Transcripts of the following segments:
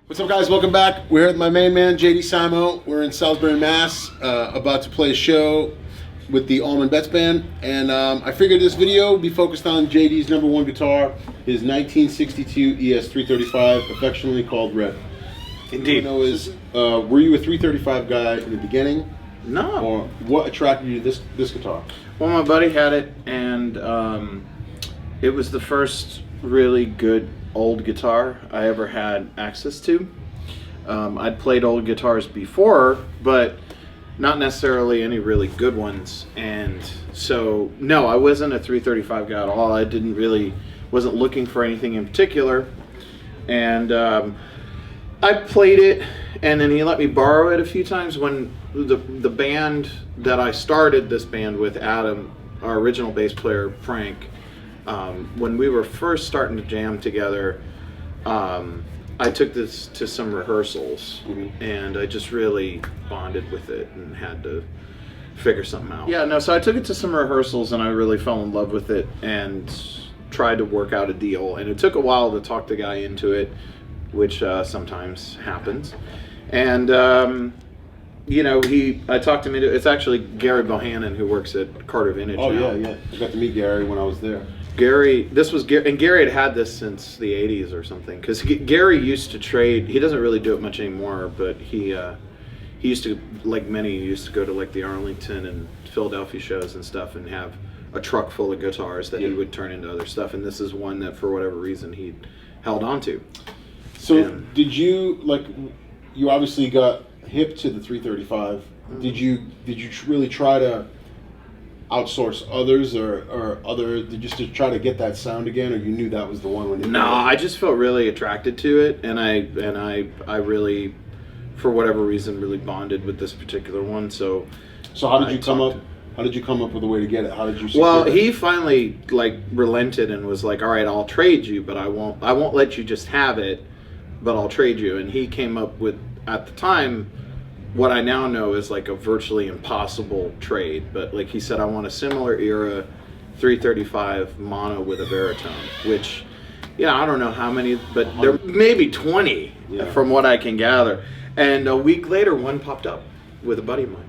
What's up, guys? Welcome back. We're here with my main man, JD SIMO. We're in Salisbury, Mass, about to play a show with the Allman Betts Band. And I figured this video would be focused on JD's #1 guitar, his 1962 ES-335, affectionately called Red. Indeed. Know is, were you a 335 guy in the beginning? No. Or what attracted you to this guitar? Well, my buddy had it, and it was the first really good old guitar I ever had access to. I'd played old guitars before, but not necessarily any really good ones. And so, no, I wasn't a 335 guy at all. I wasn't looking for anything in particular. And I played it, and then he let me borrow it a few times when the band that I started this band with, Adam, our original bass player, Frank, when we were first starting to jam together, I took this to some rehearsals, and I just really bonded with it and had to figure something out. Yeah, no, so I took it to some rehearsals, and I really fell in love with it and tried to work out a deal. And it took a while to talk the guy into it, which sometimes happens. And you know, I talked him into it. It's actually Gary Bohannon, who works at Carter Vintage now. Yeah. I got to meet Gary when I was there. Gary had had this since the 80s or something, because Gary used to trade. He doesn't really do it much anymore, but he used to, like many, used to go to like the Arlington and Philadelphia shows and stuff and have a truck full of guitars that he would turn into other stuff, and this is one that for whatever reason he held on to. So did you, like, you obviously got hip to the 335. Did you really try to outsource others or just to try to get that sound again, or you knew that was the one when you No, I just felt really attracted to it, and I really, for whatever reason, really bonded with this particular one. So how did you come up? How did you come up with a way to get it? How did you? Well, he finally relented and was like, "All right, I'll trade you, but I won't let you just have it, but I'll trade you." And he came up with, at the time, what I now know is like a virtually impossible trade. But like he said, I want a similar era 335 mono with a baritone, which, I don't know how many, but there may be 20 from what I can gather. And a week later, one popped up with a buddy of mine.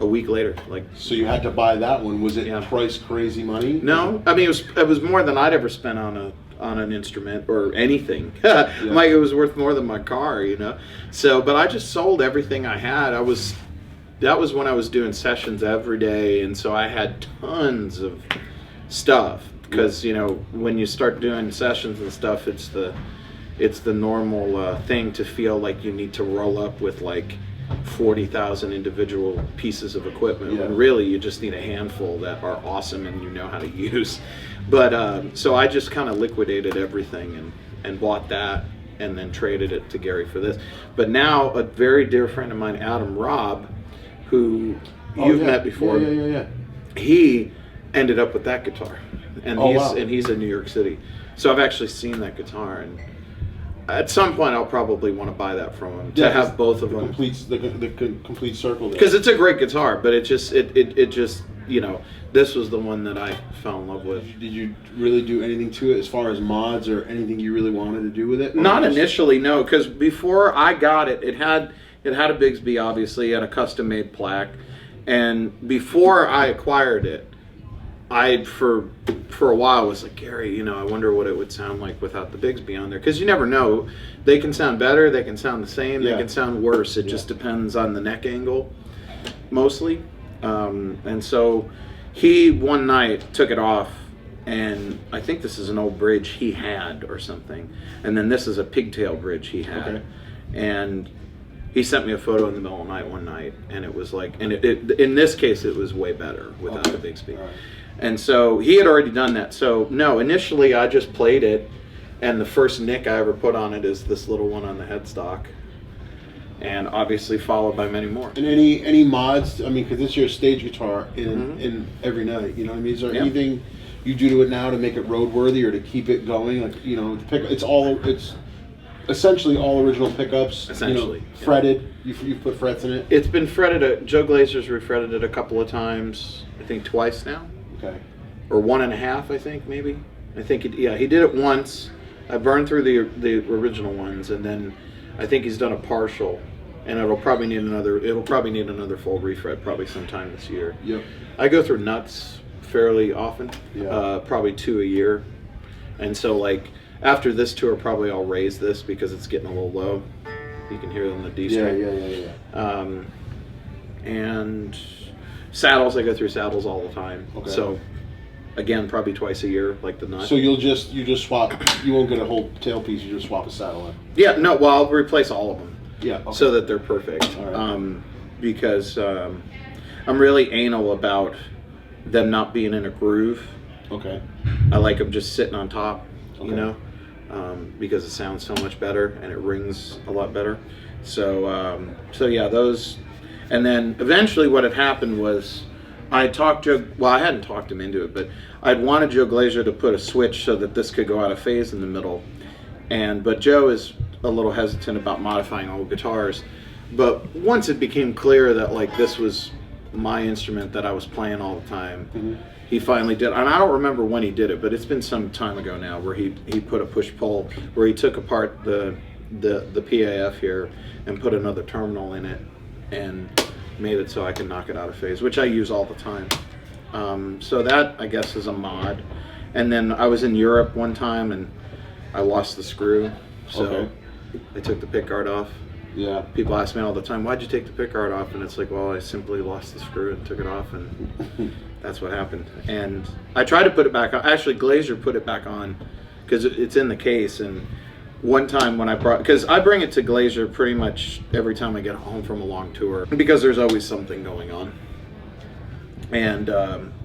A week later, So you had to buy that one. Was it price crazy money? No, I mean it was more than I'd ever spent on an instrument or anything. Like it was worth more than my car, So, but I just sold everything I had. That was when I was doing sessions every day, and so I had tons of stuff because when you start doing sessions and stuff, it's the normal thing to feel like you need to roll up with like 40,000 individual pieces of equipment when really you just need a handful that are awesome and you know how to use. But so I just kind of liquidated everything and bought that and then traded it to Gary for this. But now a very dear friend of mine, Adam Robb, who you've met before, he ended up with that guitar, and he's in New York City. So I've actually seen that guitar, and at some point I'll probably want to buy that from him to have both of them. The complete circle there. Because it's a great guitar, but it just this was the one that I fell in love with. Did you really do anything to it as far as mods or anything you really wanted to do with it? Not initially, no. Because before I got it, it had a Bigsby, obviously, and a custom-made plaque. And before I acquired it, I for a while was like, Gary, I wonder what it would sound like without the Bigsby on there, because you never know. They can sound better, they can sound the same, they can sound worse. It just depends on the neck angle, mostly. And so he one night took it off, and I think this is an old bridge he had or something, and then this is a pigtail bridge he had, and he sent me a photo in the middle of the night one night, and it was like, and it in this case it was way better without the Bigsby. And so he had already done that. So no, initially I just played it, and the first nick I ever put on it is this little one on the headstock, and obviously followed by many more. And any mods? I mean, because it's your stage guitar in every night. You know what I mean? Is there anything you do to it now to make it roadworthy or to keep it going? Like it's essentially all original pickups. Essentially, fretted. You put frets in it. It's been fretted. Joe Glazer's refretted it a couple of times. I think twice now. Okay. Or 1.5, I think, maybe. I think he did it once. I burned through the original ones, and then I think he's done a partial, and it'll probably need another full refret probably sometime this year. Yep. I go through nuts fairly often, probably 2 a year, and so like after this tour, probably I'll raise this because it's getting a little low. You can hear it on the D string. Yeah. And saddles, I go through saddles all the time. Okay. So again, probably twice a year, like the nut. So you just swap. You won't get a whole tailpiece. You just swap a saddle in. Yeah, no. Well, I'll replace all of them. Yeah. Okay. So that they're perfect. All right. Because I'm really anal about them not being in a groove. Okay. I like them just sitting on top. Okay. You know. Because it sounds so much better and it rings a lot better. So yeah, those. And then eventually what had happened was I talked Joe, well, I hadn't talked him into it, but I'd wanted Joe Glazer to put a switch so that this could go out of phase in the middle. But Joe is a little hesitant about modifying old guitars. But once it became clear that like this was my instrument that I was playing all the time, he finally did. And I don't remember when he did it, but it's been some time ago now where he put a push-pull where he took apart the PAF here and put another terminal in it and made it so I can knock it out of phase, which I use all the time. So that, I guess, is a mod. And then I was in Europe one time and I lost the screw. So I took the pickguard off. Yeah. People ask me all the time, why'd you take the pickguard off? And it's like, well, I simply lost the screw and took it off, and that's what happened. And I tried to put it back on. Actually, Glazer put it back on because it's in the case. And one time when because I bring it to Glazer pretty much every time I get home from a long tour because there's always something going on. And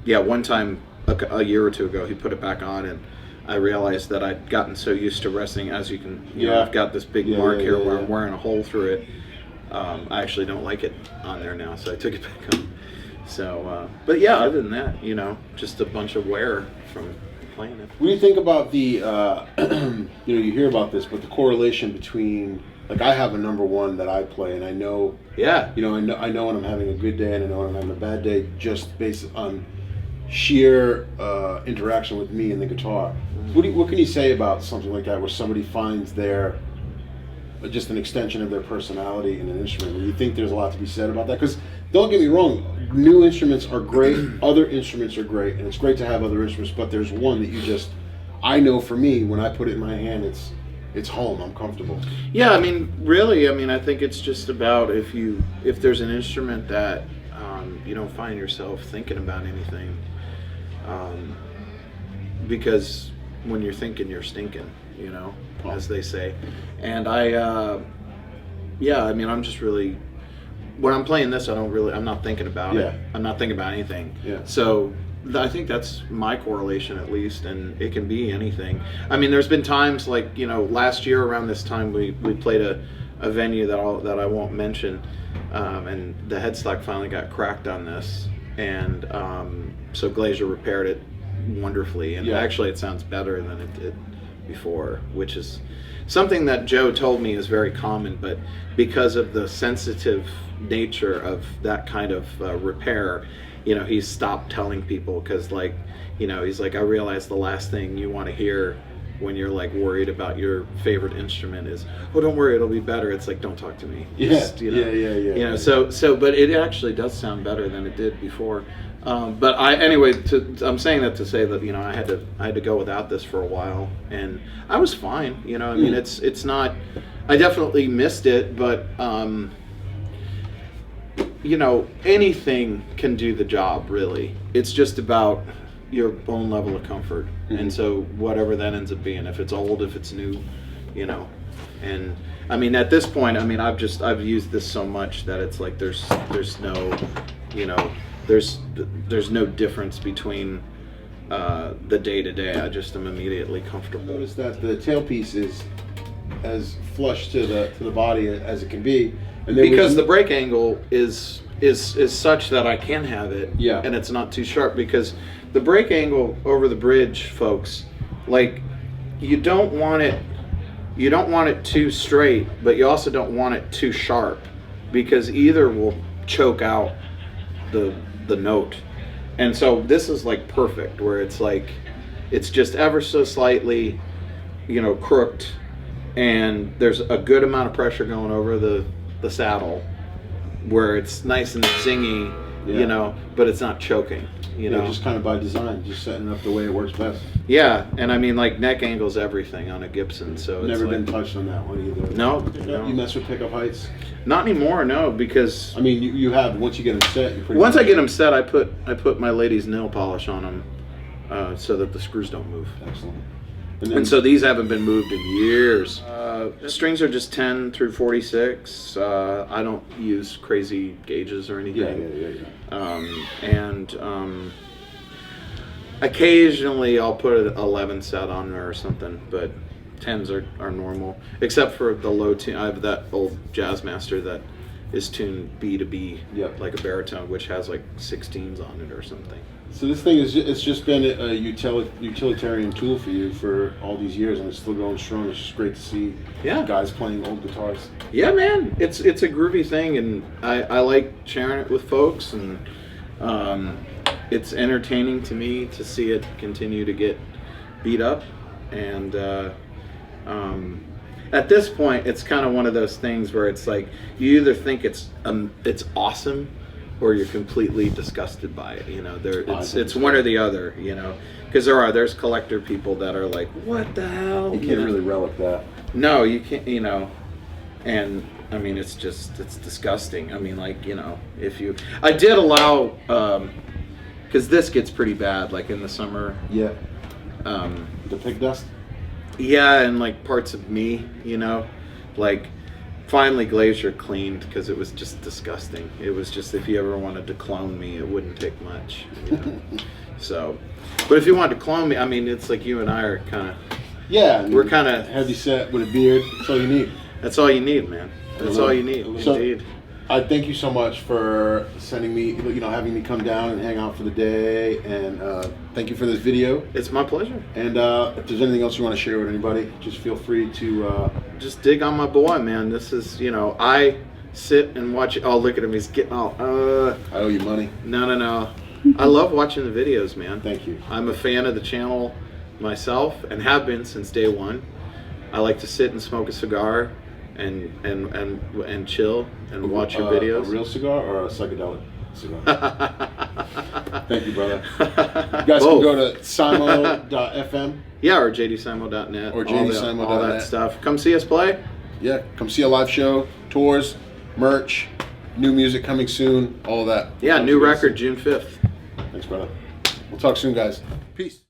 yeah, one time a year or two ago, he put it back on, and I realized that I'd gotten so used to resting, as you can, you know, I've got this big mark here where I'm wearing a hole through it. I actually don't like it on there now, so I took it back on. So, but yeah, other than that, you know, just a bunch of wear from playing it. What do you think about the, you know, you hear about this, but the correlation between, like, I have a number one that I play, and I know, you know, I know when I'm having a good day and I know when I'm having a bad day, just based on sheer interaction with me and the guitar. What can you say about something like that, where somebody finds their just an extension of their personality in an instrument? Do you think there's a lot to be said about that? Because don't get me wrong, new instruments are great, other instruments are great, and it's great to have other instruments. But there's one that you just, I know for me, when I put it in my hand, it's home. I'm comfortable. Yeah, I mean, really, I mean, I think it's just about if there's an instrument that you don't find yourself thinking about anything. Because when you're thinking, you're stinking, you know, as they say. And yeah, I mean, I'm just really, when I'm playing this, I'm not thinking about it. I'm not thinking about anything. So I think that's my correlation, at least, and it can be anything. I mean, there's been times like, you know, last year around this time we played a venue that I won't mention, and the headstock finally got cracked on this, and so Glazer repaired it wonderfully, and actually it sounds better than it did before, which is something that Joe told me is very common, but because of the sensitive nature of that kind of repair, you know, he's stopped telling people, because, like, you know, he's like, I realize the last thing you want to hear when you're like worried about your favorite instrument is, oh, don't worry, it'll be better. It's like, don't talk to me. Just, you know, you know, so but it actually does sound better than it did before. But I'm saying that to say that, you know, I had to go without this for a while, and I was fine. You know, I mean, it's not, I definitely missed it, but you know, anything can do the job, really. It's just about your own level of comfort. And so whatever that ends up being, if it's old, if it's new, you know. And I mean, at this point, I mean, I've used this so much that it's like there's no, you know, there's no difference between the day to day. I just am immediately comfortable. Notice that the tailpiece is as flush to the body as it can be, and because the break angle is such that I can have it, and it's not too sharp. Because the break angle over the bridge, folks, like, you don't want it too straight, but you also don't want it too sharp, because either will choke out the note. And so this is like perfect, where it's like, it's just ever so slightly, you know, crooked, and there's a good amount of pressure going over the saddle, where it's nice and zingy, you know, but it's not choking. You know, just kind of by design, just setting up the way it works best. Yeah, and I mean, like, neck angle's everything on a Gibson, so Never it's been like, touched on that one either. No. You mess with pickup heights? Not anymore, no, because I mean, you have, once you get them set. You're pretty once much, I get them set, I put my lady's nail polish on them, so that the screws don't move. Excellent. And so these haven't been moved in years. The strings are just 10 through 46. I don't use crazy gauges or anything. Occasionally I'll put an 11 set on there or something, but 10s are normal. Except for the low tune. I have that old Jazzmaster that is tuned B to B, like a baritone, which has like 16s on it or something. So this thing it's just been a utilitarian tool for you for all these years, and it's still going strong. It's just great to see guys playing old guitars. Yeah, man, it's a groovy thing, and I like sharing it with folks, and it's entertaining to me to see it continue to get beat up, and at this point, it's kind of one of those things where it's like you either think it's awesome, or you're completely disgusted by it. You know, it's one or the other. You know, because there's collector people that are like, what the hell? You can't really relic that. No, you can't. You know, and I mean, it's disgusting. I mean, like, you know, I did allow, because this gets pretty bad, like in the summer. Yeah. The pig dust. Yeah, and like parts of me, you know, like. Finally Glacier cleaned because it was just disgusting. It was just, if you ever wanted to clone me, it wouldn't take much, you know? So, but if you wanted to clone me, I mean, it's like you and I are kind of, we're kind of heavy set with a beard. That's all you need. That's all you need, man. That's all you need. So, indeed. I thank you so much for sending me, having me come down and hang out for the day, and thank you for this video. It's my pleasure. And if there's anything else you want to share with anybody, just feel free to just dig on my boy, man. This is, I sit and watch it. Oh, look at him, he's getting all I owe you money. No. I love watching the videos, man. Thank you. I'm a fan of the channel myself, and have been since day one. I like to sit and smoke a cigar and chill and watch your videos. A real cigar or a psychedelic cigar? Thank you, brother. You guys can go to simo.fm. Yeah, or jdsimo.net. Or jdsimo.net. All that stuff. Come see us play. Yeah, come see a live show, tours, merch, new music coming soon, all that. Yeah, new record June 5th. Thanks, brother. We'll talk soon, guys. Peace.